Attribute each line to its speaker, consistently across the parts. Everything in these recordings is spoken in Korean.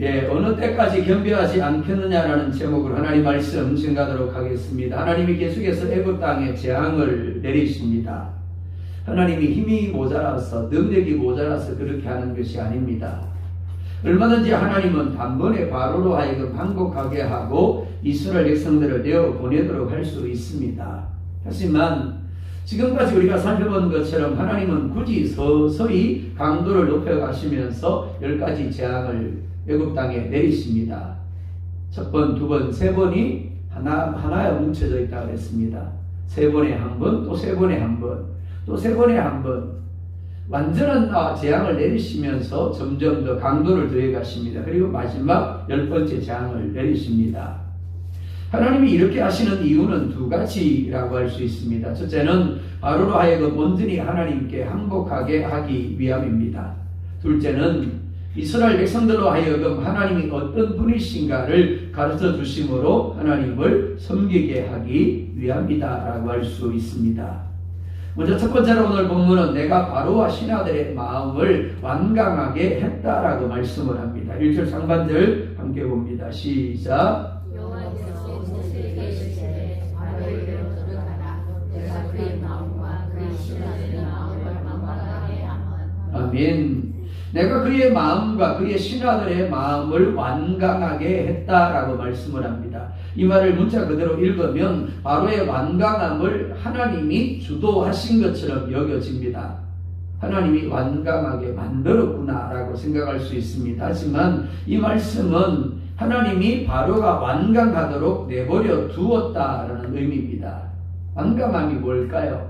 Speaker 1: 어느 때까지 겸비하지 않겠느냐라는 제목으로 하나님 말씀 증가하도록 하겠습니다. 하나님이 계속해서 애굽 땅에 재앙을 내리십니다. 하나님이 힘이 모자라서, 능력이 모자라서 그렇게 하는 것이 아닙니다. 얼마든지 하나님은 단번에 바로로 하여금 항복하게 하고 이스라엘 백성들을 내어 보내도록 할 수 있습니다. 하지만 지금까지 우리가 살펴본 것처럼 하나님은 굳이 서서히 강도를 높여가시면서 10가지 재앙을 애굽 땅에 내리십니다. 첫 번, 두 번, 세 번이 하나에 뭉쳐져 있다고 했습니다. 세 번에 한 번, 또 세 번에 한 번, 또 세 번에 한 번. 완전한 재앙을 내리시면서 점점 더 강도를 더해 가십니다. 그리고 마지막 10번째 재앙을 내리십니다. 하나님이 이렇게 하시는 이유는 두 가지라고 할 수 있습니다. 첫째는 바로로 하여금 온전히 하나님께 항복하게 하기 위함입니다. 둘째는 이스라엘 백성들로 하여금 하나님이 어떤 분이신가를 가르쳐 주심으로 하나님을 섬기게 하기 위함이다라고 할 수 있습니다. 먼저 첫 번째로 오늘 본문은 내가 바로와 신하들의 마음을 완강하게 했다라고 말씀을 합니다. 1절 상반절 함께 봅니다. 시작. 아멘. 내가 그의 마음과 그의 신하들의 마음을 완강하게 했다라고 말씀을 합니다. 이 말을 문자 그대로 읽으면 바로의 완강함을 하나님이 주도하신 것처럼 여겨집니다. 하나님이 완강하게 만들었구나라고 생각할 수 있습니다. 하지만 이 말씀은 하나님이 바로가 완강하도록 내버려 두었다라는 의미입니다. 완강함이 뭘까요?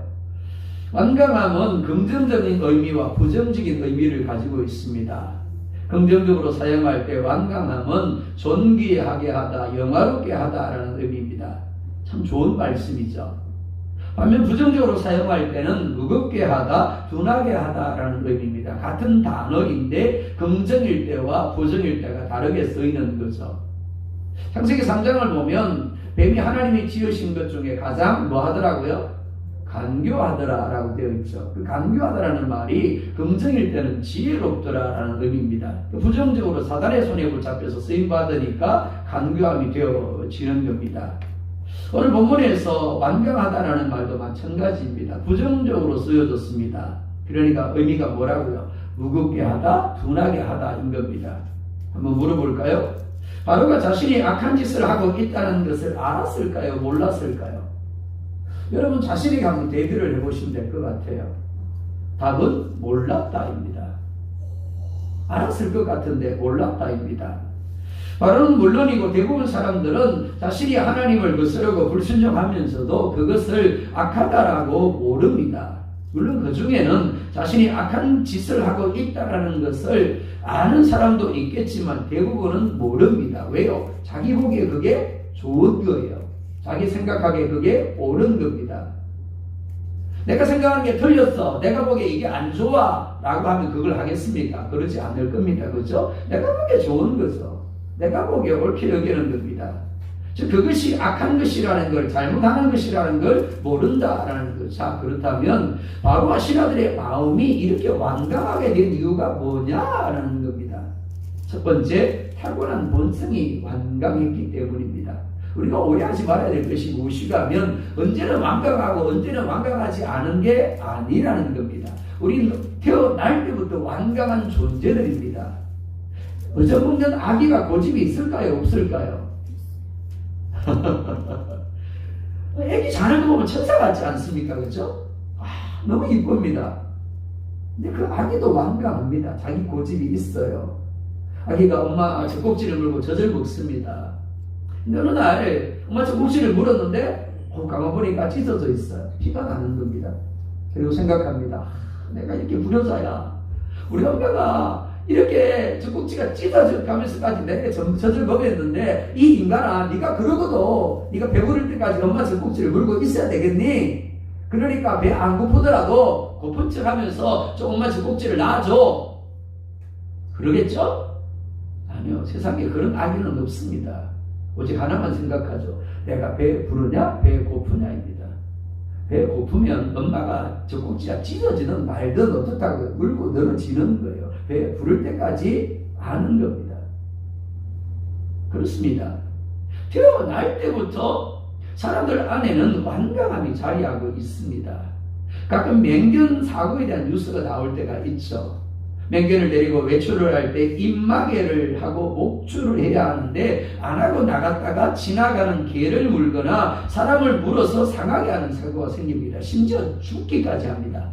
Speaker 1: 완강함은 긍정적인 의미와 부정적인 의미를 가지고 있습니다. 긍정적으로 사용할 때 완강함은 존귀하게 하다, 영화롭게 하다라는 의미입니다. 참 좋은 말씀이죠. 반면 부정적으로 사용할 때는 무겁게 하다, 둔하게 하다라는 의미입니다. 같은 단어인데 긍정일 때와 부정일 때가 다르게 쓰이는 거죠. 창세기 3장을 보면 뱀이 하나님이 지으신 것 중에 가장 뭐 하더라고요? 간교하더라라고 되어 있죠. 그 간교하더라는 말이 긍정일 때는 지혜롭더라라는 의미입니다. 부정적으로 사단의 손에 붙잡혀서 쓰임받으니까 간교함이 되어지는 겁니다. 오늘 본문에서 완강하다라는 말도 마찬가지입니다. 부정적으로 쓰여졌습니다. 그러니까 의미가 뭐라고요? 무겁게 하다, 둔하게 하다인 겁니다. 한번 물어볼까요? 바로가 자신이 악한 짓을 하고 있다는 것을 알았을까요? 몰랐을까요? 여러분 자신에게 한번 대비를 해보시면 될 것 같아요. 답은 몰랐다입니다. 알았을 것 같은데 몰랐다입니다. 바로는 물론이고 대부분 사람들은 자신이 하나님을 거스르고 불순종하면서도 그것을 악하다라고 모릅니다. 물론 그 중에는 자신이 악한 짓을 하고 있다라는 것을 아는 사람도 있겠지만 대부분은 모릅니다. 왜요? 자기 보기에 그게 좋은 거예요. 자기 생각하기에 그게 옳은 겁니다. 내가 생각하는 게 틀렸어. 내가 보기에 이게 안 좋아. 라고 하면 그걸 하겠습니까? 그러지 않을 겁니다. 그렇죠? 내가 보기에 좋은 거죠. 내가 보기에 옳게 여기는 겁니다. 즉 그것이 악한 것이라는 걸, 잘못하는 것이라는 걸 모른다라는 것. 자, 그렇다면 바로와 신하들의 마음이 이렇게 완강하게 된 이유가 뭐냐라는 겁니다. 첫 번째, 타고난 본성이 완강했기 때문입니다. 우리가 오해하지 말아야 될 것이 무엇이라면 언제는 완강하고 언제는 완강하지 않은 게 아니라는 겁니다. 우리는 태어날 때부터 완강한 존재들입니다. 어쩌면 아기가 고집이 있을까요? 없을까요? 애기 자는 거 보면 천사 같지 않습니까? 그렇죠? 너무 이쁩니다. 근데 그 아기도 완강합니다. 자기 고집이 있어요. 아기가 엄마 젖꼭지를 물고 젖을 먹습니다. 근데 어느 날 엄마 젖꼭지를 물었는데 가만 보니까 찢어져 있어요. 피가 나는 겁니다. 그리고 생각합니다. 내가 이렇게 부려져야 우리 엄마가 이렇게 젖꼭지가 찢어져 가면서까지 내가 젖을 먹였는데 이 인간아, 네가 그러고도 네가 배부를 때까지 엄마 젖꼭지를 물고 있어야 되겠니? 그러니까 배 안 고프더라도 고픈 척 하면서 엄마 젖꼭지를 놔줘. 그러겠죠? 아니요. 세상에 그런 아기는 없습니다. 오직 하나만 생각하죠. 내가 배 부르냐? 배 고프냐입니다. 배 고프면 엄마가 젖꼭지가 찢어지든 말든 어떻다고 물고 늘어지는 거예요. 배 부를 때까지 아는 겁니다. 그렇습니다. 태어날 때부터 사람들 안에는 완강함이 자리하고 있습니다. 가끔 맹견 사고에 대한 뉴스가 나올 때가 있죠. 맹견을 데리고 외출을 할 때 입마개를 하고 목줄을 해야 하는데 안 하고 나갔다가 지나가는 개를 물거나 사람을 물어서 상하게 하는 사고가 생깁니다. 심지어 죽기까지 합니다.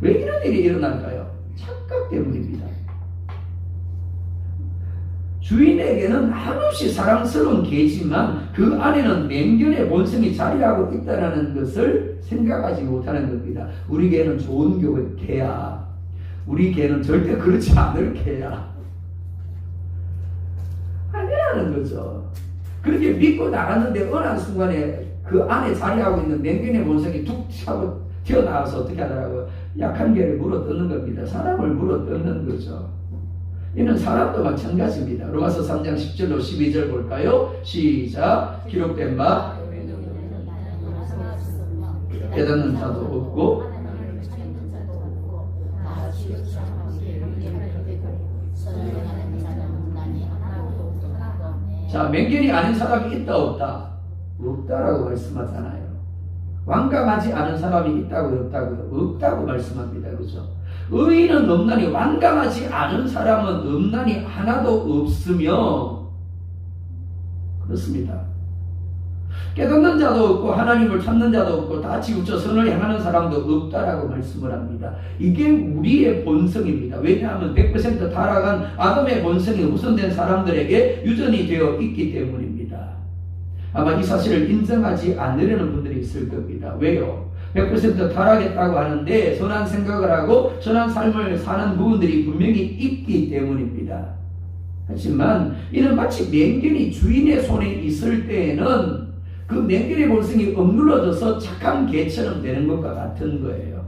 Speaker 1: 왜 이런 일이 일어날까요? 착각 때문입니다. 주인에게는 한없이 사랑스러운 개지만 그 안에는 맹견의 본성이 자리하고 있다는 것을 생각하지 못하는 겁니다. 우리 개는 좋은 개야. 우리 개는 절대 그렇지 않을 개야. 아니라는 거죠. 그렇게 믿고 나갔는데 어느 한순간에 그 안에 자리하고 있는 맹견의 본성이 툭 하고 튀어나와서 어떻게 하더라고요? 약한 개를 물어뜯는 겁니다. 사람을 물어뜯는 거죠. 이는 사람도 마찬가지입니다. 로마서 3장 10절로 12절 볼까요? 시작. 기록된 바 깨닫는 자도 없고 자, 맹견이 아닌 사람이 있다 없다? 없다라고 말씀하잖아요. 완강하지 않은 사람이 있다고요 없다고요? 없다고 말씀합니다. 그렇죠? 의인은 없나니 완강하지 않은 사람은 없나니 하나도 없으며 그렇습니다. 깨닫는 자도 없고 하나님을 찾는 자도 없고 다 치우쳐 선을 향하는 사람도 없다라고 말씀을 합니다. 이게 우리의 본성입니다. 왜냐하면 100% 타락한 아담의 본성이 후손된 사람들에게 유전이 되어 있기 때문입니다. 아마 이 사실을 인정하지 않으려는 분들이 있을 겁니다. 왜요? 100% 타락했다고 하는데 선한 생각을 하고 선한 삶을 사는 부분들이 분명히 있기 때문입니다. 하지만 이는 마치 맹견이 주인의 손에 있을 때에는 그 맹견의 본성이 억눌러져서 착한 개처럼 되는 것과 같은 거예요.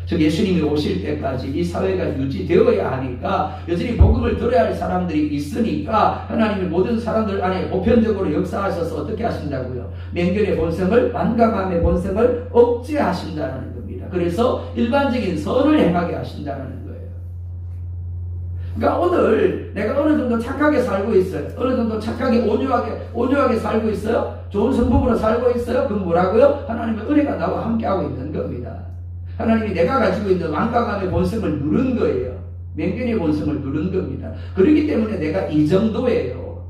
Speaker 1: 즉 예수님이 오실 때까지 이 사회가 유지되어야 하니까 여전히 복음을 들어야 할 사람들이 있으니까 하나님이 모든 사람들 안에 보편적으로 역사하셔서 어떻게 하신다고요? 맹견의 본성을, 완강함의 본성을 억제하신다는 겁니다. 그래서 일반적인 선을 행하게 하신다는 거예요. 그러니까 오늘 내가 어느 정도 착하게 살고 있어요. 어느 정도 착하게 온유하게 살고 있어요. 좋은 성품으로 살고 있어요. 그건 뭐라고요? 하나님의 은혜가 나와 함께하고 있는 겁니다. 하나님이 내가 가지고 있는 완강함의 본성을 누른 거예요. 맹견의 본성을 누른 겁니다. 그렇기 때문에 내가 이 정도예요.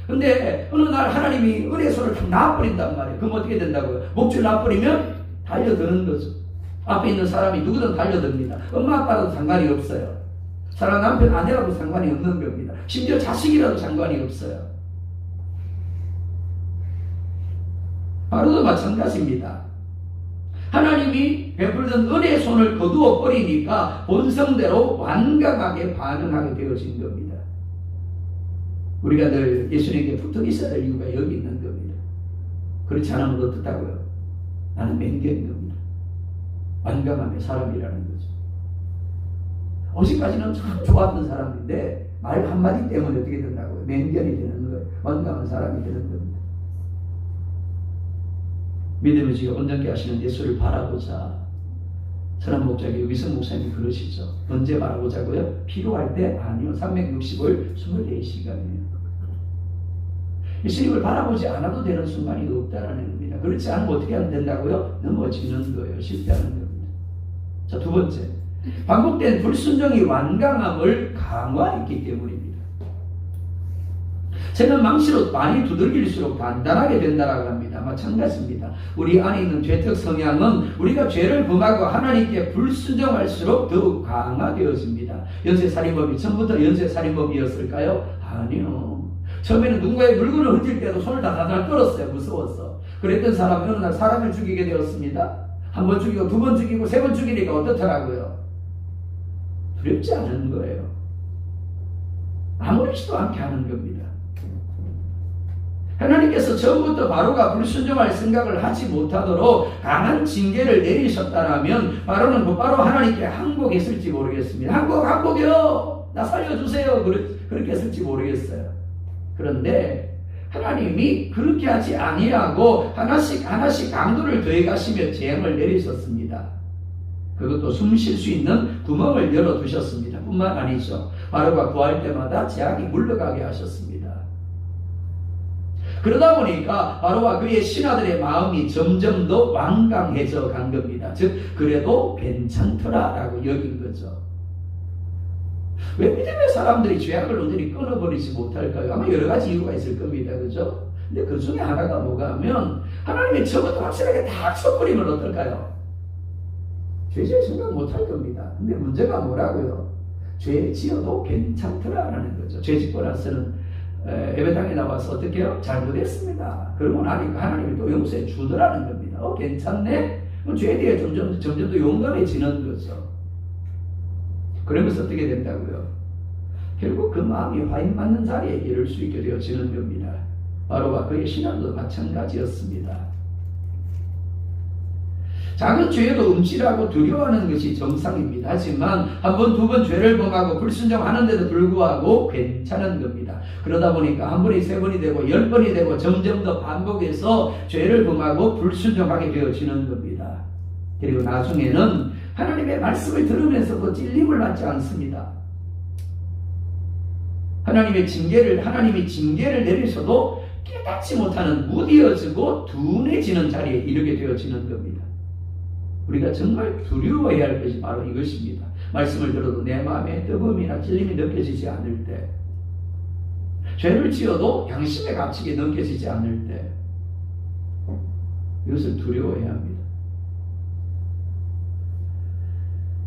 Speaker 1: 근데 어느 날 하나님이 은혜 손을 탁 놔버린단 말이에요. 그럼 어떻게 된다고요? 목줄 놔버리면 달려드는 거죠. 앞에 있는 사람이 누구든 달려듭니다. 엄마 아빠도 상관이 없어요. 사랑 남편 아내라도 상관이 없는 겁니다. 심지어 자식이라도 상관이 없어요. 바로도 마찬가지입니다. 하나님이 베풀던 은혜의 손을 거두어 버리니까 본성대로 완강하게 반응하게 되어진 겁니다. 우리가 늘 예수님께 붙어 있어야 될 이유가 여기 있는 겁니다. 그렇지 않으면 어떻다고요? 나는 맹견인 겁니다. 완강함의 사람이라는 거죠. 어제까지는 참 좋았던 사람인데 말 한마디 때문에 어떻게 된다고요? 맹견이 되는 거예요. 완강한 사람이 되는 겁니다. 믿음의 지가 온전케 하시는 예수를 바라보자. 선한 목자에게 위성 목사님이 그러시죠. 언제 바라보자고요? 필요할 때? 아니요. 365일 24시간이에요. 예수님을 바라보지 않아도 되는 순간이 없다라는 겁니다. 그렇지 않으면 어떻게 하면 된다고요? 넘어지는 거예요. 실패하는 겁니다. 자, 두 번째. 반복된 불순종이 완강함을 강화했기 때문입니다. 새는 망치로 많이 두들길수록 단단하게 된다라고 합니다. 마찬가지입니다. 우리 안에 있는 죄적 성향은 우리가 죄를 범하고 하나님께 불순종할수록 더욱 강화되어집니다. 연쇄살인범이 처음부터 연쇄살인범이었을까요? 아니요. 처음에는 누군가의 물건을 훔칠 때도 손을 다다달 떨었어요. 무서워서. 그랬던 사람이 어느 날 사람을 죽이게 되었습니다. 한 번 죽이고 두 번 죽이고 세 번 죽이니까 어떻더라고요? 두렵지 않은 거예요. 아무렇지도 않게 하는 겁니다. 하나님께서 처음부터 바로가 불순종할 생각을 하지 못하도록 강한 징계를 내리셨다라면 바로는 곧바로 하나님께 항복했을지 모르겠습니다. 항복이요! 나 살려주세요! 그렇게 했을지 모르겠어요. 그런데 하나님이 그렇게 하지 아니하고 하나씩 강도를 더해가시며 재앙을 내리셨습니다. 그것도 숨 쉴 수 있는 구멍을 열어두셨습니다. 뿐만 아니죠. 바로가 구할 때마다 재앙이 물러가게 하셨습니다. 그러다 보니까 바로와 그의 신하들의 마음이 점점 더 완강해져 간 겁니다. 즉 그래도 괜찮더라라고 여긴 거죠. 왜 믿음의 사람들이 죄악을 온전히 끊어버리지 못할까요? 아마 여러 가지 이유가 있을 겁니다. 그죠? 근데 그 중에 하나가 뭐가 하면 하나님의 저것도 확실하게 다 써버리면 어떨까요? 죄질 생각 못할 겁니다. 근데 문제가 뭐라고요? 죄 지어도 괜찮더라라는 거죠. 죄 짓고 나서는 예배당에 나와서 어떻게 해요? 잘못했습니다. 그러고 나니까 하나님이 또 용서해 주더라는 겁니다. 괜찮네? 죄에 대해 점점 더 용감해지는 거죠. 그러면서 어떻게 된다고요? 결국 그 마음이 화인 맞는 자리에 이를 수 있게 되어지는 겁니다. 바로와 그의 신앙도 마찬가지였습니다. 작은 죄에도 움찔하고 두려워하는 것이 정상입니다. 하지만 한 번, 두 번 죄를 범하고 불순종하는데도 불구하고 괜찮은 겁니다. 그러다 보니까 한 번이 세 번이 되고 10번이 되고 점점 더 반복해서 죄를 범하고 불순종하게 되어지는 겁니다. 그리고 나중에는 하나님의 말씀을 들으면서도 찔림을 받지 않습니다. 하나님이 징계를 내리셔도 깨닫지 못하는 무디어지고 둔해지는 자리에 이르게 되어지는 겁니다. 우리가 정말 두려워해야 할 것이 바로 이것입니다. 말씀을 들어도 내 마음에 뜨거움이나 찔림이 느껴지지 않을 때, 죄를 지어도 양심의 가책이 느껴지지 않을 때, 이것을 두려워해야 합니다.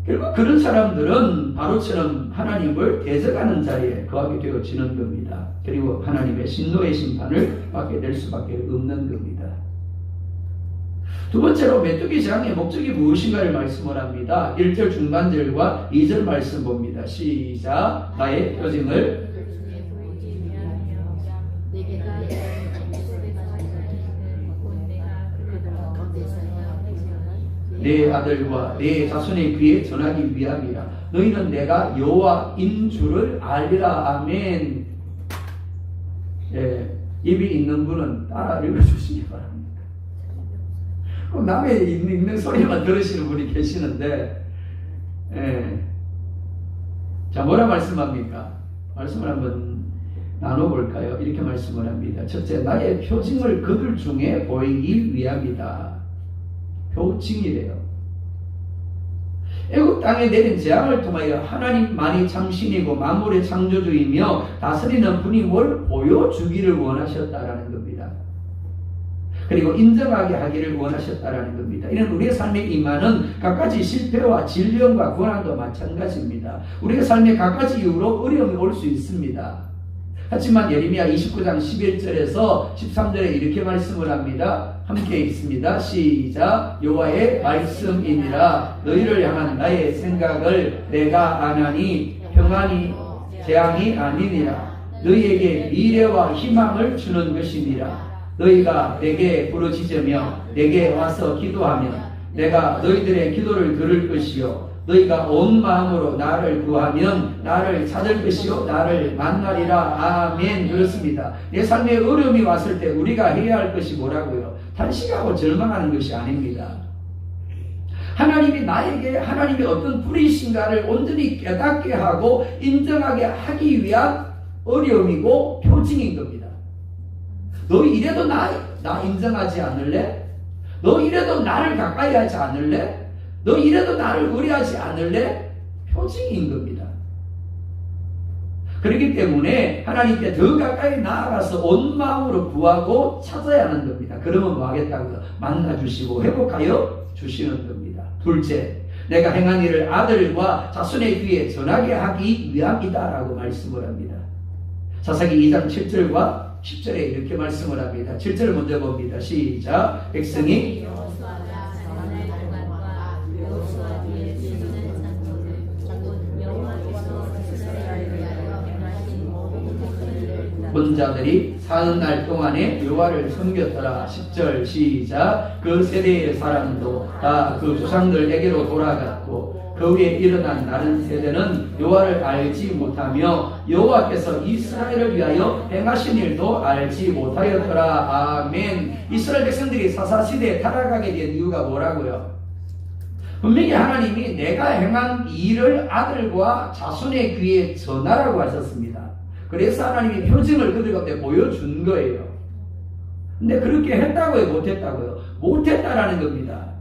Speaker 1: 결국 그런 사람들은 바로처럼 하나님을 대적하는 자리에 거하게 되어지는 겁니다. 그리고 하나님의 진노의 심판을 받게 될 수밖에 없는 겁니다. 두 번째로 메뚜기 재앙의 목적이 무엇인가를 말씀을 합니다. 1절 중반절과 2절 말씀 봅니다. 시작. 나의 표징을 내 아들과 내 자손의 귀에 전하기 위함이라. 너희는 내가 여호와인 줄을 알리라. 아멘. 입이 있는 분은 따라 읽어주시기 바랍니다. 남의 읽는 소리만 들으시는 분이 계시는데, 자, 뭐라 말씀합니까? 말씀을 한번 나눠볼까요? 이렇게 말씀을 합니다. 첫째, 나의 표징을 그들 중에 보이기 위함이다. 표징이래요. 애국 땅에 내린 재앙을 통하여 하나님만이 참신이고 만물의 창조주이며 다스리는 분임을 보여주기를 원하셨다라는 겁니다. 그리고 인정하게 하기를 원하셨다라는 겁니다. 이는 우리의 삶에 임하는 갖가지 실패와 질병과 고난도 마찬가지입니다. 우리의 삶에 갖가지 이유로 어려움이 올 수 있습니다. 하지만 예레미야 29장 11절에서 13절에 이렇게 말씀을 합니다. 함께 읽습니다. 시작. 여호와의 말씀이니라. 너희를 향한 나의 생각을 내가 아나니 평안이 재앙이 아니니라. 너희에게 미래와 희망을 주는 것이니라. 너희가 내게 부르짖으며 내게 와서 기도하면 내가 너희들의 기도를 들을 것이요 너희가 온 마음으로 나를 구하면 나를 찾을 것이요 나를 만나리라. 아멘. 그렇습니다. 내 삶에 어려움이 왔을 때 우리가 해야 할 것이 뭐라고요? 탄식하고 절망하는 것이 아닙니다. 하나님이 나에게 하나님의 어떤 불이신가를 온전히 깨닫게 하고 인정하게 하기 위한 어려움이고 표징인 겁니다. 너 이래도 나 인정하지 않을래? 너 이래도 나를 가까이 하지 않을래? 너 이래도 나를 의뢰하지 않을래? 표징인 겁니다. 그렇기 때문에 하나님께 더 가까이 나아가서 온 마음으로 구하고 찾아야 하는 겁니다. 그러면 뭐 하겠다고요? 만나주시고 회복하여 주시는 겁니다. 둘째, 내가 행한 일을 아들과 자손의 귀에 전하게 하기 위함이다라고 말씀을 합니다. 사사기 2장 7절과 10절에 이렇게 말씀을 합니다. 7절 먼저 봅니다. 시작. 백성이 본자들이 사는 날 동안에 여호와를 섬겼더라. 10절 시작. 그 세대의 사람도 다 그 조상들에게로 돌아갔고 그 위에 일어난 다른 세대는 여호와를 알지 못하며 여호와께서 이스라엘을 위하여 행하신 일도 알지 못하였더라. 아멘. 이스라엘 백성들이 사사시대에 타락하게 된 이유가 뭐라고요? 분명히 하나님이 내가 행한 일을 아들과 자손의 귀에 전하라고 하셨습니다. 그래서 하나님이 표징을 그들 가운데 보여준 거예요. 근데 그렇게 했다고요? 못했다고요? 못했다라는 겁니다.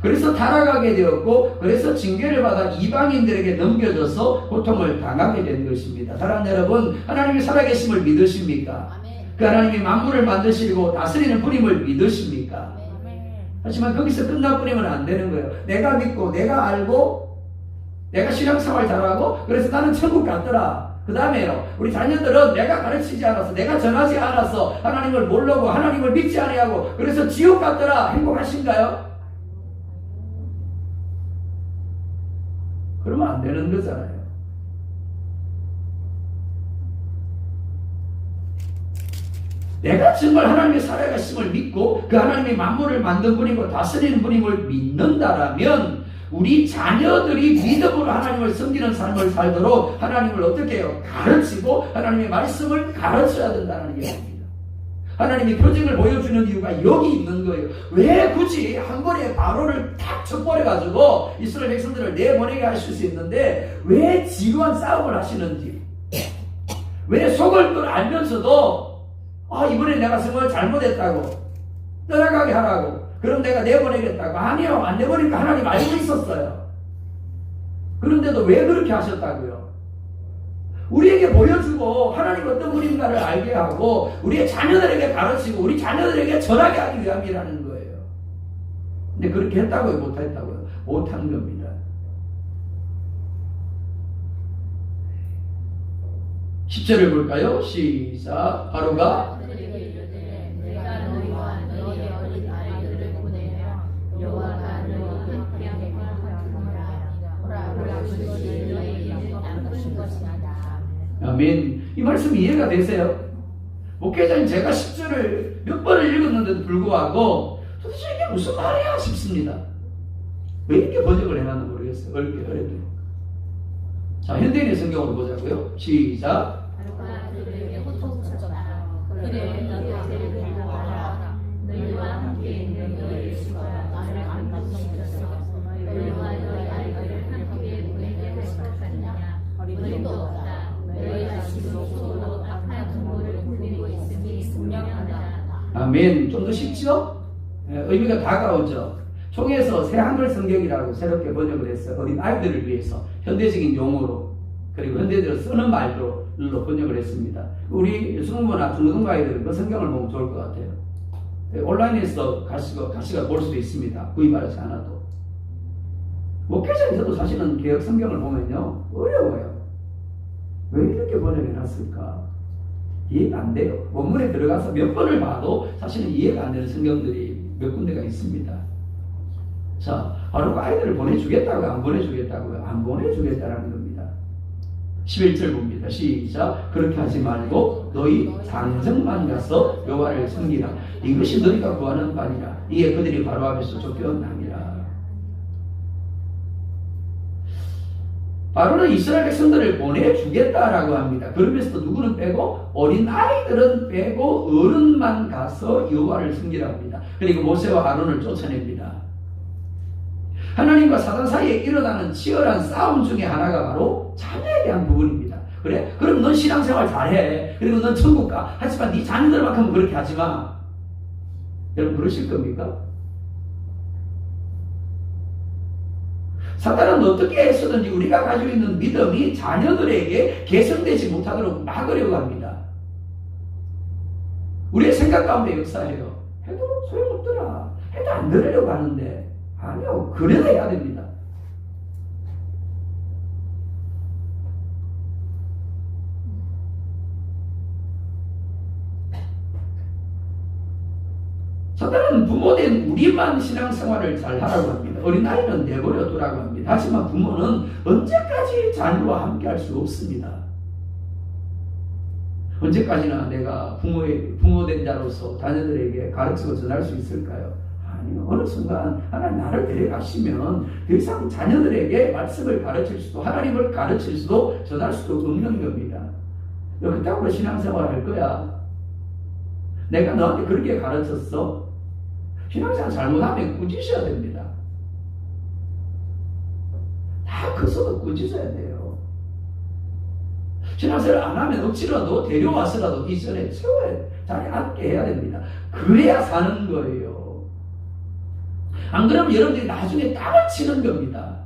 Speaker 1: 그래서 타락하게 되었고, 그래서 징계를 받아 이방인들에게 넘겨져서 고통을 당하게 된 것입니다. 사랑하는 여러분, 하나님이 살아계심을 믿으십니까? 그 하나님이 만물을 만드시고 다스리는 분임을 믿으십니까? 하지만 거기서 끝나버리면 안 되는 거예요. 내가 믿고, 내가 알고, 내가 신앙생활 잘하고, 그래서 나는 천국 갔더라. 그 다음에요, 우리 자녀들은 내가 가르치지 않아서, 내가 전하지 않아서 하나님을 모르고 하나님을 믿지 아니하고 그래서 지옥 갔더라. 행복하신가요? 그러면 안 되는 거잖아요. 내가 정말 하나님의 살아가심을 믿고 그 하나님이 만물을 만든 분이고 다스리는 분임을 믿는다라면 우리 자녀들이 믿음으로 하나님을 섬기는 삶을 살도록 하나님을 어떻게 해요? 가르치고 하나님의 말씀을 가르쳐야 된다는 얘기입니다. 하나님이 표징을 보여주는 이유가 여기 있는 거예요. 왜 굳이 한 번에 바로를 탁 쳐버려가지고 이스라엘 백성들을 내보내게 하실 수 있는데 왜 지루한 싸움을 하시는지, 왜 속을 걸 알면서도 이번에 내가 정말 잘못했다고 떠나가게 하라고, 그럼 내가 내보내겠다고. 아니요, 안 내보니까 하나님 알고 있었어요. 그런데도 왜 그렇게 하셨다고요? 우리에게 보여주고 하나님 어떤 분인가를 알게 하고 우리의 자녀들에게 가르치고 우리 자녀들에게 전하게 하기 위함이라는 거예요. 근데 그렇게 했다고요? 못했다고요? 못한 겁니다. 10절을 볼까요? 시작. 바로가
Speaker 2: 내가 너희와 너희의 어린 아이들을 보내며 여호와가 너희에게 하라. 그것이 너희에게는 나쁜 것이다.
Speaker 1: 아멘. 이 말씀 이해가 되세요? 목회자인 제가 10절을 몇 번을 읽었는데도 불구하고 도대체 이게 무슨 말이야 싶습니다. 왜 이렇게 번역을 해놨는지 모르겠어요. 어렵게. 자, 현대인의 성경으로 보자고요. 시작.
Speaker 2: 그들에게 호통쳤다. 그래 너희를 보아라. 너희와 함께 있는 너희 수가 나를 감동시켰어. 너희와 너희 아이들을 함께 보내게 생각하느냐. 너희도 없다. 너희가 지금도 악한 부모를 부리고 있으니 분명하다.
Speaker 1: 아멘. 좀 더 쉽죠? 의미가 다가오죠. 총에서 새 한글 성경이라고 새롭게 번역을 했어요. 어린 아이들을 위해서 현대적인 용어로, 그리고 현대적으로 쓰는 말로 번역을 했습니다. 우리 중고나 중고등부 아이들은 그 성경을 보면 좋을 것 같아요. 온라인에서 가시가 볼 수도 있습니다. 구입하지 않아도. 목회자에서도 사실은 개혁 성경을 보면요 어려워요. 왜 이렇게 번역해놨을까? 이해가 안 돼요. 원문에 들어가서 몇 번을 봐도 사실은 이해가 안 되는 성경들이 몇 군데가 있습니다. 자, 바로 그 아이들을 보내주겠다고요? 안 보내주겠다고요? 안 보내주겠다라는 겁니다. 11절 봅니다. 시작. 그렇게 하지 말고 너희 장정만 가서 여호와를 섬기라. 이것이 너희가 구하는 바니라. 이에 그들이 바로 앞에서 쫓겨나니라. 바로는 이스라엘 백성들을 보내주겠다라고 합니다. 그러면서도 누구는 빼고 어린 아이들은 빼고 어른만 가서 여호와를 섬기라 합니다. 그리고 모세와 아론을 쫓아냅니다. 하나님과 사단 사이에 일어나는 치열한 싸움 중에 하나가 바로 자녀에 대한 부분입니다. 그래? 그럼 넌 신앙생활 잘해. 그리고 넌 천국 가. 하지만 네 자녀들만큼은 그렇게 하지 마. 여러분 그러실 겁니까? 사단은 어떻게 해서든지 우리가 가지고 있는 믿음이 자녀들에게 개선되지 못하도록 막으려고 합니다. 우리의 생각 가운데 역사해요. 해도 소용없더라. 해도 안 들으려고 하는데 아니요. 그래도 해야 됩니다. 사단은 부모된 우리만 신앙생활을 잘 하라고 합니다. 어린아이는 내버려 두라고 합니다. 하지만 부모는 언제까지 자녀와 함께 할 수 없습니다. 언제까지나 내가 부모된 자로서 자녀들에게 가르치고 전할 수 있을까요? 아니요. 어느 순간 하나님 나를 데려가시면 더 이상 자녀들에게 말씀을 가르칠 수도 하나님을 가르칠 수도 전할 수도 없는 겁니다. 너 그따구로 신앙생활 할 거야. 내가 너한테 그렇게 가르쳤어. 신앙생활 잘못하면 꾸짖으셔야 됩니다. 키가 커서도 꾸짖어야 돼요. 신앙생활 안 하면 억지로라도 데려와서라도 이전에 세워야 자리에 앉게 해야 됩니다. 그래야 사는 거예요. 안 그러면 여러분들이 나중에 땅을 치는 겁니다.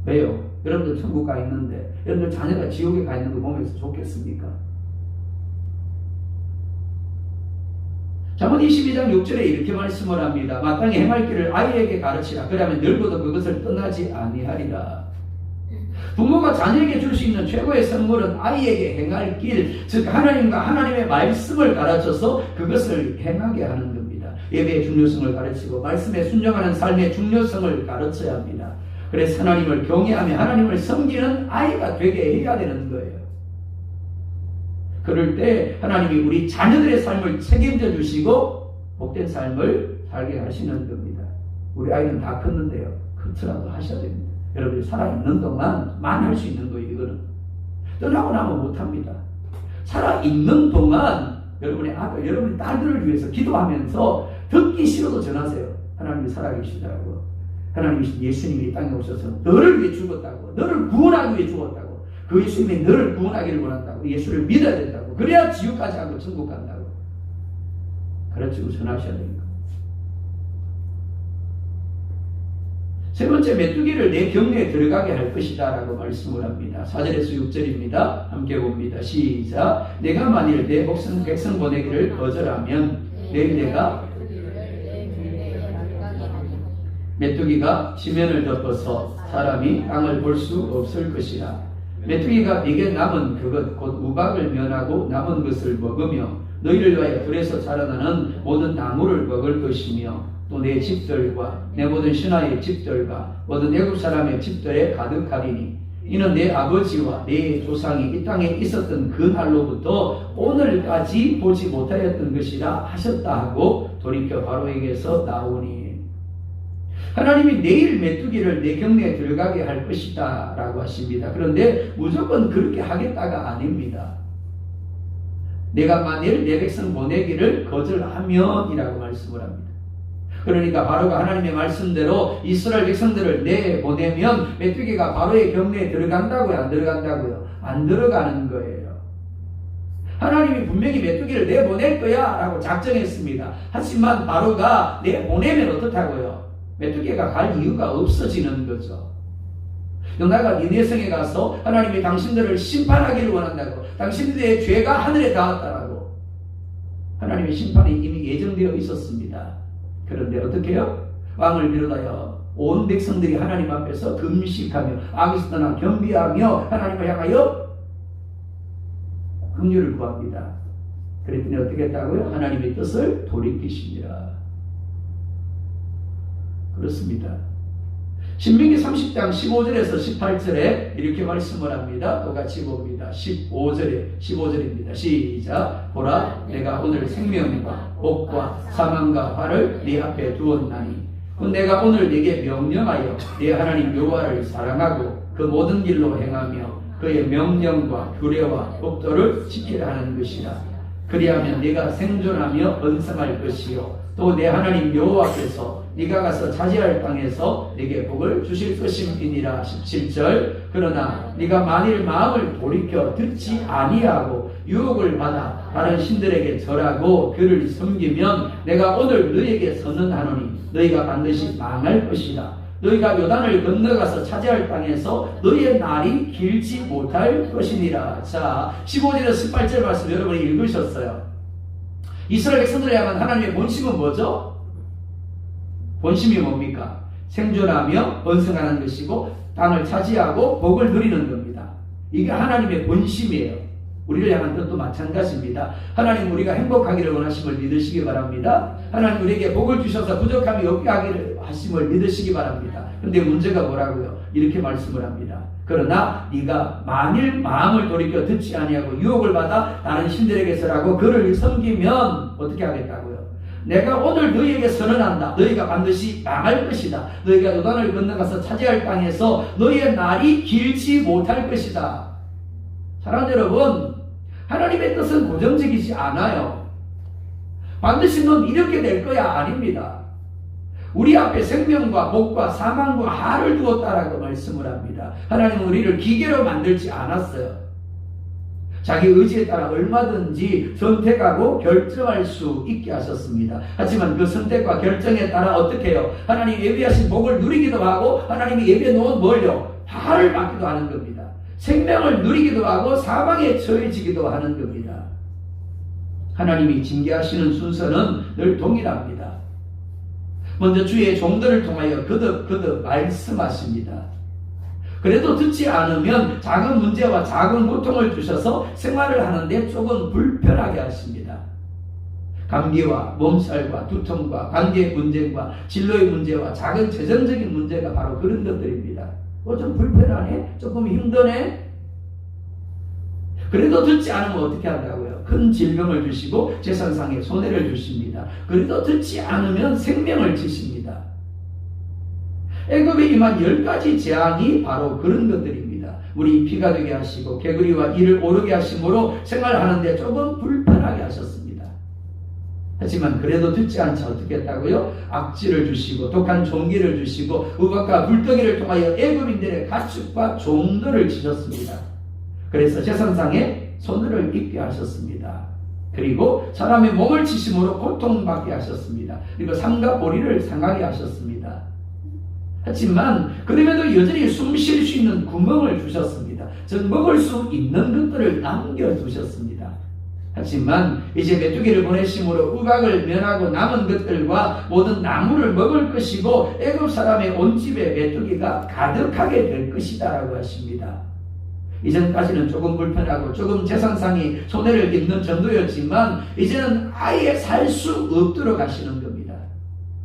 Speaker 1: 왜요? 여러분들 천국 가 있는데 여러분들 자녀가 지옥에 가 있는 거 보면서 좋겠습니까? 잠언 22장 6절에 이렇게 말씀을 합니다. 마땅히 행할 길을 아이에게 가르치라. 그러면 늙어도 그것을 떠나지 아니하리라. 부모가 자녀에게 줄 수 있는 최고의 선물은 아이에게 행할 길, 즉 하나님과 하나님의 말씀을 가르쳐서 그것을 행하게 하는 겁니다. 예배의 중요성을 가르치고 말씀에 순종하는 삶의 중요성을 가르쳐야 합니다. 그래서 하나님을 경외하며 하나님을 섬기는 아이가 되게 해야 되는 거예요. 그럴 때 하나님이 우리 자녀들의 삶을 책임져 주시고 복된 삶을 살게 하시는 겁니다. 우리 아이는 다 컸는데요. 그렇더라도 하셔야 됩니다. 여러분이 살아있는 동안만 할 수 있는 거예요. 이거는 떠나고 나면 못합니다. 살아있는 동안 여러분의 아들, 여러분의 딸들을 위해서 기도하면서 듣기 싫어도 전하세요. 하나님이 살아계시다고. 하나님이 예수님이 이 땅에 오셔서 너를 위해 죽었다고. 너를 구원하기 위해 죽었다고. 그 예수님이 너를 구원하기를 원한다고. 예수를 믿어야 된다고. 그래야 지옥까지 하고 천국 간다고. 가르치고 전하셔야 됩니다. 세 번째, 메뚜기를 내 경내에 들어가게 할 것이다 라고 말씀을 합니다. 4절에서 6절입니다. 함께 봅니다. 시작. 내가 만일 내 백성 보내기를 거절하면 내일 내가 메뚜기가 지면을 덮어서 사람이 땅을 볼 수 없을 것이라. 메뚜기가 네게 남은 그것 곧 우박을 면하고 남은 것을 먹으며 너희를 위하여 들에서 자라나는 모든 나무를 먹을 것이며 또 내 집들과 내 모든 신하의 집들과 모든 애국 사람의 집들에 가득하리니 이는 내 아버지와 내 조상이 이 땅에 있었던 그 날로부터 오늘까지 보지 못하였던 것이라 하셨다 하고 돌이켜 바로에게서 나오니. 하나님이 내일 메뚜기를 내 경내에 들어가게 할 것이다 라고 하십니다. 그런데 무조건 그렇게 하겠다가 아닙니다. 내가 만일 내 백성 보내기를 거절하면 이라고 말씀을 합니다. 그러니까 바로가 하나님의 말씀대로 이스라엘 백성들을 내보내면 메뚜기가 바로의 경내에 들어간다고요? 안 들어간다고요? 안 들어가는 거예요. 하나님이 분명히 메뚜기를 내보낼 거야 라고 작정했습니다. 하지만 바로가 내보내면 어떻다고요? 메뚜기가 갈 이유가 없어지는 거죠. 너나가 니네성에 가서 하나님이 당신들을 심판하기를 원한다고. 당신들의 죄가 하늘에 닿았다라고. 하나님의 심판이 이미 예정되어 있었습니다. 그런데 어떻게 해요? 왕을 비롯하여 온 백성들이 하나님 앞에서 금식하며 악에서 떠나 겸비하며 하나님을 향하여 긍휼을 구합니다. 그랬더니 어떻게 했다고요? 하나님의 뜻을 돌이키시니라. 그렇습니다. 신명기 30장 15절에서 18절에 이렇게 말씀을 합니다. 똑같이 봅니다. 15절입니다. 시작. 보라, 내가 오늘 생명과 복과 사망과 화를 네 앞에 두었나니 내가 오늘 네게 명령하여 네 하나님 여호와를 사랑하고 그 모든 길로 행하며 그의 명령과 규례와 법도를 지키라 하는 것이라. 그리하면 네가 생존하며 번성할 것이요 또 내 하나님 여호와께서 네가 가서 차지할 땅에서 네게 복을 주실 것임이니라. 17절. 그러나 네가 만일 마음을 돌이켜 듣지 아니하고 유혹을 받아 다른 신들에게 절하고 그를 섬기면 내가 오늘 너희에게 선언하노니 너희가 반드시 망할 것이다. 너희가 요단을 건너가서 차지할 땅에서 너희의 날이 길지 못할 것이니라. 자, 15절에서 18절 말씀 여러분이 읽으셨어요. 이스라엘 백성들을 향한 하나님의 본심은 뭐죠? 본심이 뭡니까? 생존하며 번성하는 것이고 땅을 차지하고 복을 누리는 겁니다. 이게 하나님의 본심이에요. 우리를 향한 뜻도 마찬가지입니다. 하나님 우리가 행복하기를 원하심을 믿으시기 바랍니다. 하나님 우리에게 복을 주셔서 부족함이 없게 하기를 하심을 믿으시기 바랍니다. 근데 문제가 뭐라고요? 이렇게 말씀을 합니다. 그러나 네가 만일 마음을 돌이켜 듣지 아니하고 유혹을 받아 다른 신들에게 절하고 그를 섬기면 어떻게 하겠다고요? 내가 오늘 너희에게 선언한다. 너희가 반드시 망할 것이다. 너희가 요단을 건너가서 차지할 땅에서 너희의 날이 길지 못할 것이다. 사랑하는 여러분, 하나님의 뜻은 고정적이지 않아요. 반드시 넌 이렇게 될 거야 아닙니다. 우리 앞에 생명과 목과 사망과 하를 두었다라고 말씀을 합니다. 하나님은 우리를 기계로 만들지 않았어요. 자기 의지에 따라 얼마든지 선택하고 결정할 수 있게 하셨습니다. 하지만 그 선택과 결정에 따라 어떻게 해요? 하나님 예비하신 복을 누리기도 하고 하나님이 예비해 놓은 뭘요? 하를 받기도 하는 겁니다. 생명을 누리기도 하고 사망에 처해지기도 하는 겁니다. 하나님이 징계하시는 순서는 늘 동일합니다. 먼저 주의 종들을 통하여 거듭 말씀하십니다. 그래도 듣지 않으면 작은 문제와 작은 고통을 주셔서 생활을 하는데 조금 불편하게 하십니다. 감기와 몸살과 두통과 관계 문제와 진로의 문제와 작은 재정적인 문제가 바로 그런 것들입니다. 좀 불편하네? 조금 힘드네? 그래도 듣지 않으면 어떻게 한다고요? 큰 질병을 주시고 재산상의 손해를 주십니다. 그래도 듣지 않으면 생명을 지십니다. 애굽에 임한 10가지 재앙이 바로 그런 것들입니다. 우리 피가 되게 하시고 개구리와 이를 오르게 하심으로 생활하는데 조금 불편하게 하셨습니다. 하지만 그래도 듣지 않자 어떻게 했다고요? 악취를 주시고 독한 종기를 주시고 우박과 불덩이를 통하여 애굽인들의 가축과 종들을 치셨습니다. 그래서 재산상에 손해를 입게 하셨습니다. 그리고 사람의 몸을 치심으로 고통받게 하셨습니다. 그리고 삼가 보리를 상하게 하셨습니다. 하지만 그럼에도 여전히 숨 쉴 수 있는 구멍을 주셨습니다. 즉 먹을 수 있는 것들을 남겨두셨습니다. 하지만 이제 메뚜기를 보내심으로 우박을 면하고 남은 것들과 모든 나무를 먹을 것이고 애굽 사람의 온 집에 메뚜기가 가득하게 될 것이다 라고 하십니다. 이전까지는 조금 불편하고 조금 재산상이 손해를 입는 정도였지만 이제는 아예 살 수 없도록 하시는 겁니다.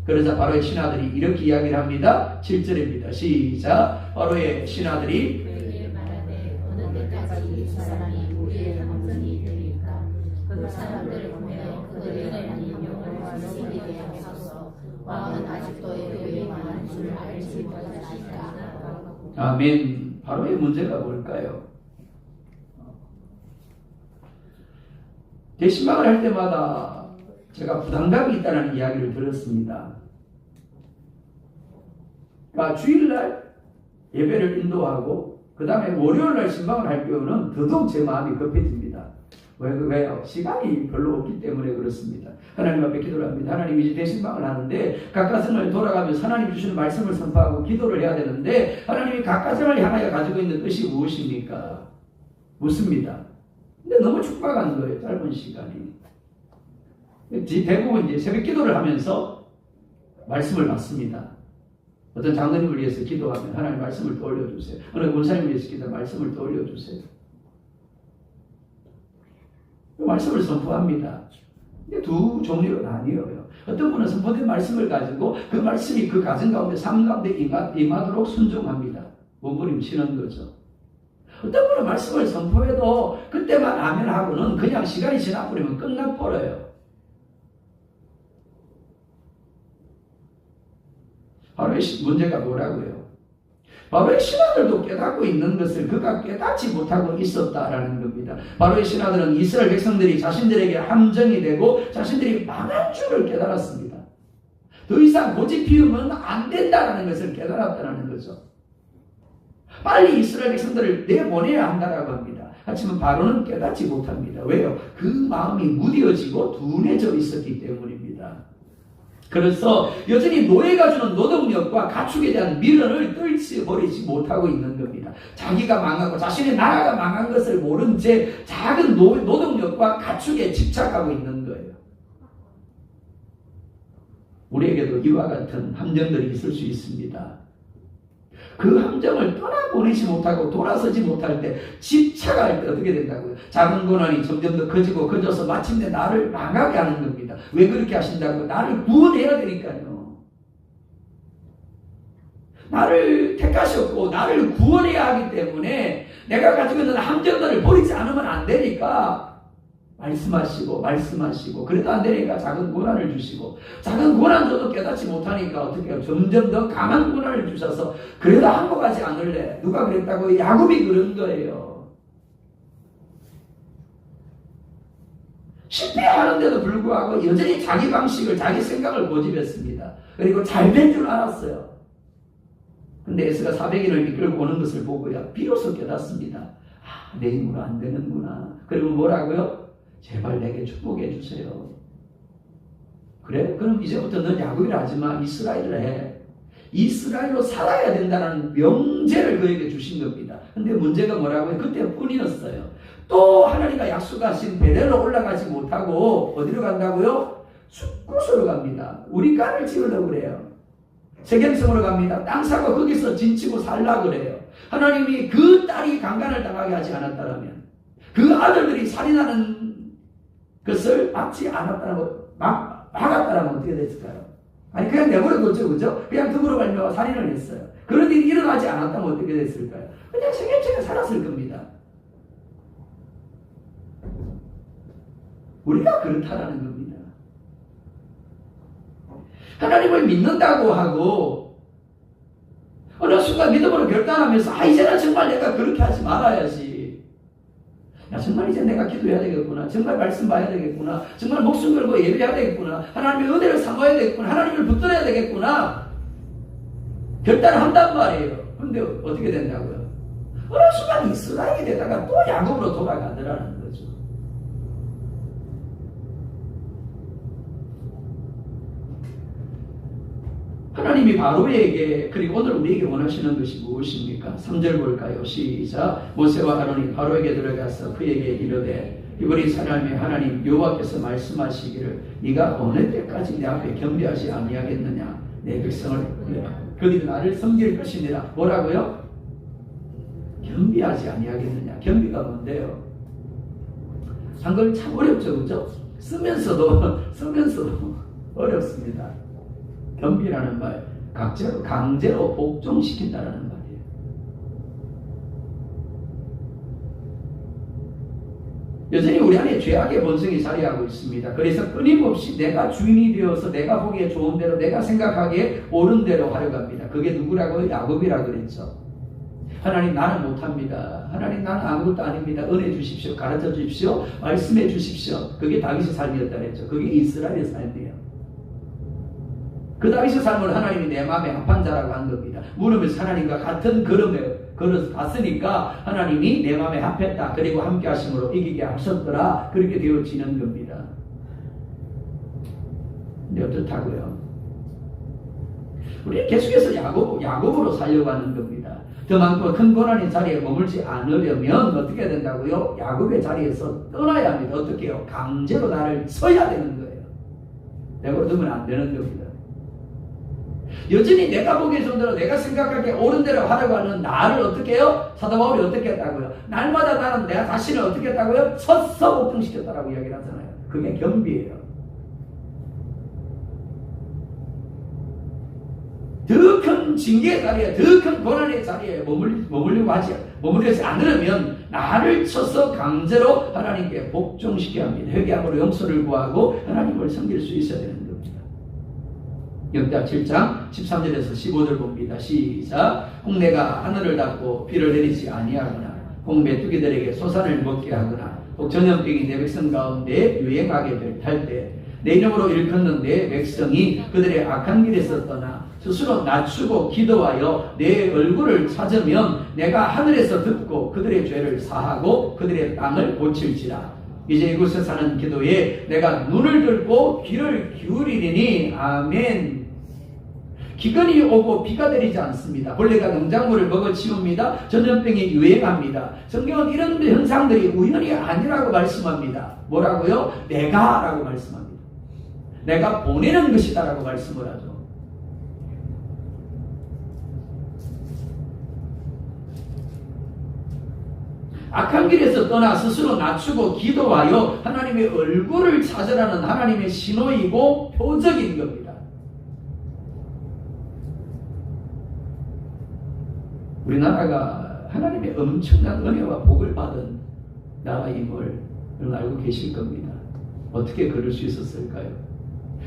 Speaker 1: 그러자 바로의 신하들이 이렇게 이야기를 합니다. 7절입니다. 시작. 바로의 신하들이
Speaker 2: 그에게 말하되 어느 때까지 이 사람이 우리의 함정이 되리까? 그 사람들을 보내어 그들의 하나님 여호와를 섬기게 하소서. 왕은 아직도 애굽에 많은 줄 알지 못하시니까.
Speaker 1: 아멘. 바로의 문제가 뭘까요? 대신방을 할 때마다 제가 부담감이 있다는 이야기를 들었습니다. 그러니까 주일날 예배를 인도하고 그 다음에 월요일날 신방을 할 경우는 더더욱 제 마음이 급해집니다. 왜요? 시간이 별로 없기 때문에 그렇습니다. 하나님 앞에 기도를 합니다. 하나님 이제 대신방을 하는데 각가정을 돌아가면서 하나님 주시는 말씀을 선포하고 기도를 해야 되는데 하나님이 각가정을 향하여 가지고 있는 뜻이 무엇입니까? 묻습니다. 근데 너무 축박한 거예요. 짧은 시간이. 대부분 이제 새벽 기도를 하면서 말씀을 받습니다. 어떤 장로님을 위해서 기도하면 하나님 말씀을 떠올려 주세요. 어느 권사님을 위해서 기도하면 말씀을 떠올려 주세요. 말씀을 선포합니다. 근데 두 종류로 나뉘어요. 어떤 분은 선포된 말씀을 가지고 그 말씀이 그 가정 가운데 삶 가운데 임하도록 순종합니다. 몸부림치는 거죠. 어떤 분은 말씀을 선포해도 그때만 아멘 하고는 그냥 시간이 지나버리면 끝나버려요. 바로의 문제가 뭐라고요? 바로의 신하들도 깨닫고 있는 것을 그가 깨닫지 못하고 있었다라는 겁니다. 바로의 신하들은 이스라엘 백성들이 자신들에게 함정이 되고 자신들이 망한 줄을 깨달았습니다. 더 이상 고집 피우면 안 된다라는 것을 깨달았다는 거죠. 빨리 이스라엘 백성들을 내보내야 한다라고 합니다. 하지만 바로는 깨닫지 못합니다. 왜요? 그 마음이 무뎌지고 둔해져 있었기 때문입니다. 그래서 여전히 노예가 주는 노동력과 가축에 대한 미련을 떨쳐버리지 못하고 있는 겁니다. 자기가 망하고 자신의 나라가 망한 것을 모른 채 작은 노동력과 가축에 집착하고 있는 거예요. 우리에게도 이와 같은 함정들이 있을 수 있습니다. 그 함정을 떠나보내지 못하고 돌아서지 못할 때 집착할 때 어떻게 된다고요? 작은 고난이 점점 더 커지고 커져서 마침내 나를 망하게 하는 겁니다. 왜 그렇게 하신다고요? 나를 구원해야 되니까요. 나를 택하셨고 나를 구원해야 하기 때문에 내가 가지고 있는 함정들을 버리지 않으면 안 되니까 말씀하시고 그래도 안 되니까 작은 고난을 주시고 작은 고난 줘도 깨닫지 못하니까 어떻게 해요? 점점 더 강한 고난을 주셔서 그래도 항복하지 않을래. 누가 그랬다고? 야곱이 그런 거예요. 실패하는데도 불구하고 여전히 자기 방식을, 자기 생각을 고집했습니다. 그리고 잘 된 줄 알았어요. 근데 에스가 400인을 이끌고 오는 것을 보고야 비로소 깨닫습니다. 아, 내 힘으로 안 되는구나. 그리고 뭐라고요? 제발 내게 축복해 주세요. 그래? 그럼 이제부터 넌 야곱이라 하지 마. 이스라엘을 해. 이스라엘로 살아야 된다는 명제를 그에게 주신 겁니다. 근데 문제가 뭐라고요? 그때뿐이었어요. 또 하나님과 약속하신 베델로 올라가지 못하고 어디로 간다고요? 숫곳으로 갑니다. 우리 간을 지으려고 그래요. 세겜성으로 갑니다. 땅 사고 거기서 진치고 살라고 그래요. 하나님이 그 딸이 강간을 당하게 하지 않았다면, 그 아들들이 살인하는 것을 막지 않았다고, 막았다면 어떻게 됐을까요? 아니, 그냥 내버려뒀죠, 그죠? 그냥 덤으로 갈며 살인을 했어요. 그런 일이 일어나지 않았다면 어떻게 됐을까요? 그냥 세겜성에 살았을 겁니다. 우리가 그렇다라는 겁니다. 하나님을 믿는다고 하고 어느 순간 믿음으로 결단하면서 이제는 정말 내가 그렇게 하지 말아야지. 야, 정말 이제 내가 기도해야 되겠구나. 정말 말씀 봐야 되겠구나. 정말 목숨 걸고 예배해야 되겠구나. 하나님의 은혜를 삼아야 되겠구나. 하나님을 붙들어야 되겠구나. 결단을 한단 말이에요. 근데 어떻게 된다고요? 어느 순간 이스라엘이 되다가 또 야곱으로 돌아가더라는 거죠. 하나님이 바로에게, 그리고 오늘 우리에게 원하시는 것이 무엇입니까? 3절 볼까요? 시작. 모세와 아론이 바로에게 들어가서 그에게 이르되 이번이 사람의 하나님 여호와께서 말씀하시기를 네가 어느 때까지 내 앞에 겸비하지 아니하겠느냐. 내 백성을 그들이 나를 섬길 것이니라. 뭐라고요? 겸비하지 아니하겠느냐. 겸비가 뭔데요? 한글 참 어렵죠, 그죠? 쓰면서도 어렵습니다. 겸비라는 말, 강제로 복종시킨다라는 말이에요. 여전히 우리 안에 죄악의 본성이 자리하고 있습니다. 그래서 끊임없이 내가 주인이 되어서 내가 보기에 좋은 대로, 내가 생각하기에 옳은 대로 하려고 합니다. 그게 누구라고요? 야곱이라고 그랬죠. 하나님, 나는 못합니다. 하나님, 나는 아무것도 아닙니다. 은혜 주십시오. 가르쳐 주십시오. 말씀해 주십시오. 그게 다윗의 삶이었다 그랬죠. 그게 이스라엘의 삶이에요. 그 다윗의 삶을 하나님이 내 마음에 합한 자라고 한 겁니다. 물으면서 하나님과 같은 걸음에 갔으니까 하나님이 내 마음에 합했다. 그리고 함께 하심으로 이기게 하셨더라. 그렇게 되어지는 겁니다. 근데 어떻다고요? 우리는 계속해서 야곱으로 살려고 하는 겁니다. 더 많고 큰 고난의 자리에 머물지 않으려면 어떻게 된다고요? 야곱의 자리에서 떠나야 합니다. 어떻게 해요? 강제로 나를 서야 되는 거예요. 내버려 두면 안 되는 겁니다. 여전히 내가 보기에 좋은 대로, 내가 생각하기에 옳은 대로 하려고 하는 나를 어떻게 해요? 사도 바울이 어떻게 했다고요? 날마다 나는 내 자신을 어떻게 했다고요? 서서 복종시켰다라고 이야기를 하잖아요. 그게 겸비예요. 더 큰 징계의 자리에, 더 큰 고난의 자리에 머물리지 않으려면 나를 쳐서 강제로 하나님께 복종시켜야 합니다. 회개함으로 용서를 구하고 하나님을 섬길 수 있어야 되는 겁니다. 역대하 7장 13절에서 15절 봅니다. 시작. 혹 내가 하늘을 닫고 비를 내리지 아니하거나 혹 메뚜기들에게 소산을 먹게 하거나 혹 전염병이 내 백성 가운데 유행하게 할 때 내 이름으로 일컫는 내 백성이 그들의 악한 길에서 떠나 스스로 낮추고 기도하여 내 얼굴을 찾으면 내가 하늘에서 듣고 그들의 죄를 사하고 그들의 땅을 고칠지라. 이제 이곳에 사는 기도에 내가 눈을 들고 귀를 기울이리니 아멘. 기근이 오고 비가 내리지 않습니다. 벌레가 농작물을 먹어치웁니다. 전염병이 유행합니다. 성경은 이런 현상들이 우연이 아니라고 말씀합니다. 뭐라고요? 내가 라고 말씀합니다. 내가 보내는 것이다 라고 말씀을 하죠. 악한 길에서 떠나 스스로 낮추고 기도하여 하나님의 얼굴을 찾으라는 하나님의 신호이고 표적인 겁니다. 우리나라가 하나님의 엄청난 은혜와 복을 받은 나라임을 알고 계실 겁니다. 어떻게 그럴 수 있었을까요?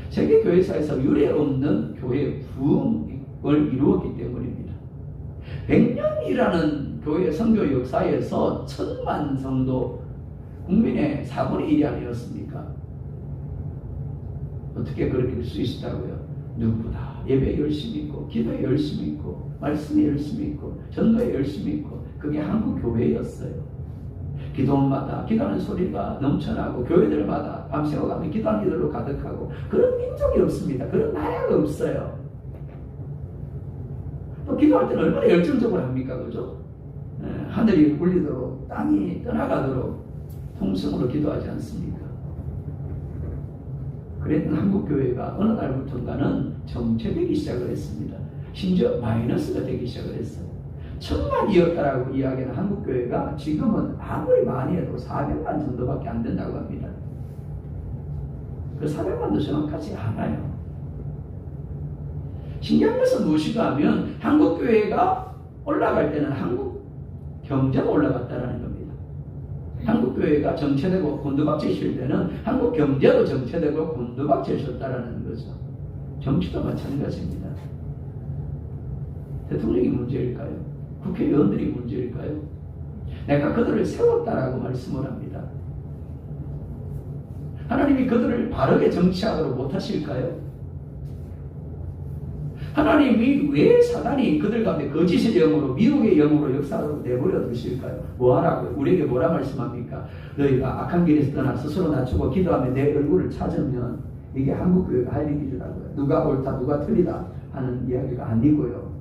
Speaker 1: 세계 교회사에서 유례 없는 교회 부흥을 이루었기 때문입니다. 100년이라는 교회 선교 역사에서 1000만 성도, 국민의 4분의 1이 아니었습니까? 어떻게 그렇게 될 수 있었다고요? 누구보다 예배에 열심히 있고 기도에 열심히 있고 말씀에 열심히 있고 전도에 열심히 있고 그게 한국 교회였어요. 기도원마다 기도하는 소리가 넘쳐나고 교회들마다 밤새워 가면 기도하는 이들로 가득하고 그런 민족이 없습니다. 그런 나라가 없어요. 또 기도할 때는 얼마나 열정적으로 합니까? 그죠? 하늘이 울리도록 땅이 떠나가도록 통성으로 기도하지 않습니까? 그랬던 한국교회가 어느 날부터인가는 정체되기 시작을 했습니다. 심지어 마이너스가 되기 시작을 했어요. 1000만이었다라고 이야기하는 한국교회가 지금은 아무리 많이 해도 400만 정도밖에 안 된다고 합니다. 그 400만도 정확하지 않아요. 신기한 것은 무엇인가 하면 한국교회가 올라갈 때는 한국 경제가 올라갔다는 겁니다. 한국교회가 정체되고 곤두박질 칠 때는 한국 경제도 정체되고 곤두박질 쳤다는 거죠. 정치도 마찬가지입니다. 대통령이 문제일까요? 국회의원들이 문제일까요? 내가 그들을 세웠다라고 말씀을 합니다. 하나님이 그들을 바르게 정치하도록 못하실까요? 하나님이 왜 사단이 그들 가운데 거짓의 영으로 미혹의 영으로 역사로 내버려 두실까요? 뭐하라고요? 우리에게 뭐라 말씀합니까? 너희가 악한 길에서 떠나 스스로 낮추고 기도하며 내 얼굴을 찾으면 이게 한국교회가 할 일이라고요. 누가 옳다 누가 틀리다 하는 이야기가 아니고요.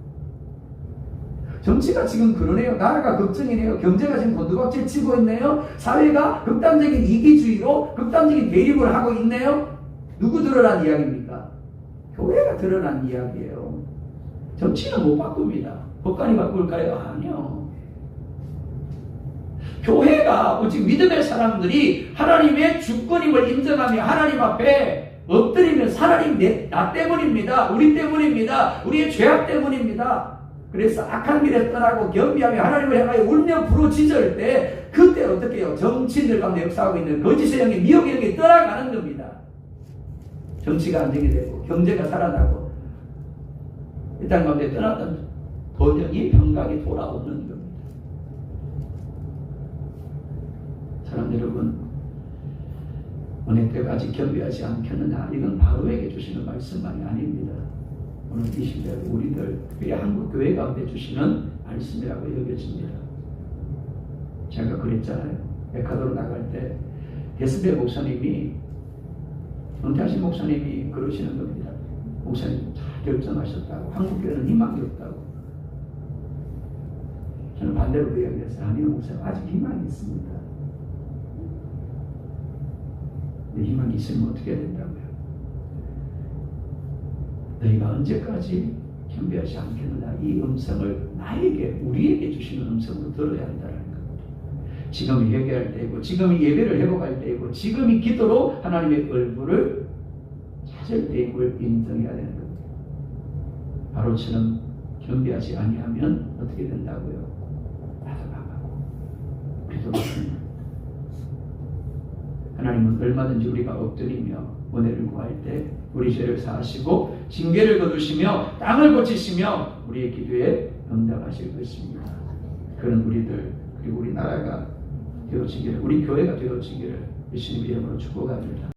Speaker 1: 정치가 지금 그러네요. 나라가 걱정이네요. 경제가 지금 곤두박질 치고 있네요. 사회가 극단적인 이기주의로 극단적인 대립을 하고 있네요. 누구 드러난 이야기입니까? 교회가 드러난 이야기예요. 정치는 못 바꿉니다. 법관이 바꿀까요? 아니요. 교회가 오직 믿음의 사람들이 하나님의 주권임을 인정하며 하나님 앞에 엎드리면서 하나님 나 때문입니다. 우리 때문입니다. 우리의 죄악 때문입니다. 그래서 악한 길에 떠나고 겸비하며 하나님을 향하여 울며 부르짖을 때 그때 어떻게 해요? 정치인들 가운데 역사하고 있는 거짓의 영이 미혹의 영이 떠나가는 겁니다. 정치가 안정이 되고 경제가 살아나고 이 땅 가운데 떠났던 번영이 평강이 돌아오는 겁니다. 사랑 여러분, 오늘 때까지 겸비하지 않겠느냐? 이건 바로에게 주시는 말씀만이 아닙니다. 오늘 이 시대 우리들 특별히 한국교회 가운데 주시는 말씀이라고 여겨집니다. 제가 그랬잖아요. 에콰도르 나갈 때 데스베 목사님이 은퇴하신 목사님이 그러시는 겁니다. 목사님 잘 결정하셨다고. 한국교회는 희망이 없다고. 저는 반대로 그 이야기했어요. 아니요 목사님 아직 희망이 있습니다. 근데 희망이 있으면 어떻게 해야 된다고요? 너희가 언제까지 겸비하지 않겠느냐. 이 음성을 나에게 우리에게 주시는 음성으로 들어야 한다는 겁니다. 지금이 회개할 때이고 지금이 예배를 회복할 때이고 지금이 기도로 하나님의 얼굴을 찾을 때임을 인정해야 되는 겁니다. 바로처럼 겸비하지 아니하면 어떻게 된다고요? 나도 망하고 우리도 망합니다. 하나님은 얼마든지 우리가 엎드리며 은혜를 구할 때 우리 죄를 사하시고 징계를 거두시며 땅을 고치시며 우리의 기도에 응답하실 것입니다. 그런 우리들 그리고 우리 나라가 되어지기를 우리 교회가 되어지기를 예수님 이름으로 축복합니다.